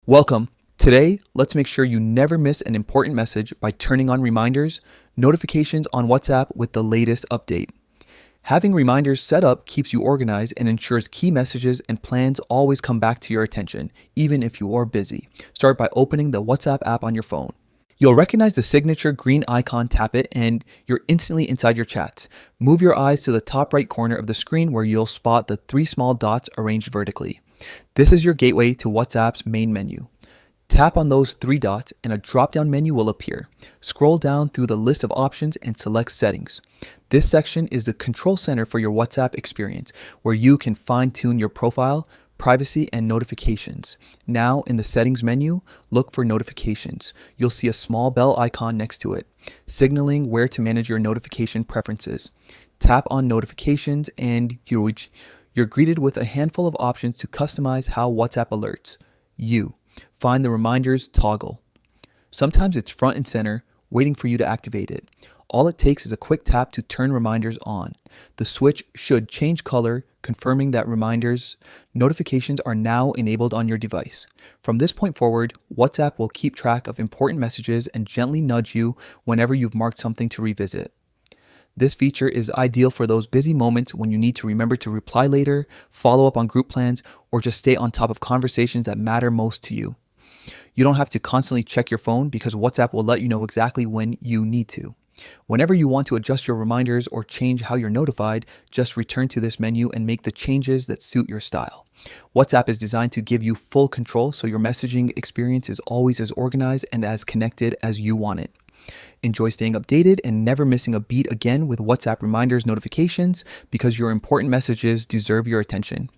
Welcome. Today, let's make sure you never miss an important message by turning on reminders, notifications on WhatsApp with the latest update. Having reminders set up keeps you organized and ensures key messages and plans always come back to your attention, even if you are busy. Start by opening the WhatsApp app on your phone. You'll recognize the signature green icon, tap it, and you're instantly inside your chats. Move your eyes to the top right corner of the screen where you'll spot the three small dots arranged vertically. This is your gateway to WhatsApp's main menu. Tap on those three dots and a drop-down menu will appear. Scroll down through the list of options and select Settings. This section is the control center for your WhatsApp experience, where you can fine-tune your profile, privacy, and notifications. Now, in the Settings menu, look for Notifications. You'll see a small bell icon next to it, signaling where to manage your notification preferences. Tap on Notifications and you're greeted with a handful of options to customize how WhatsApp alerts you. Find the Reminders toggle. Sometimes it's front and center, waiting for you to activate it. All it takes is a quick tap to turn reminders on. The switch should change color, confirming that reminders notifications are now enabled on your device. From this point forward, WhatsApp will keep track of important messages and gently nudge you whenever you've marked something to revisit. This feature is ideal for those busy moments when you need to remember to reply later, follow up on group plans, or just stay on top of conversations that matter most to you. You don't have to constantly check your phone because WhatsApp will let you know exactly when you need to. Whenever you want to adjust your reminders or change how you're notified, just return to this menu and make the changes that suit your style. WhatsApp is designed to give you full control, so your messaging experience is always as organized and as connected as you want it. Enjoy staying updated and never missing a beat again with WhatsApp reminders notifications, because your important messages deserve your attention.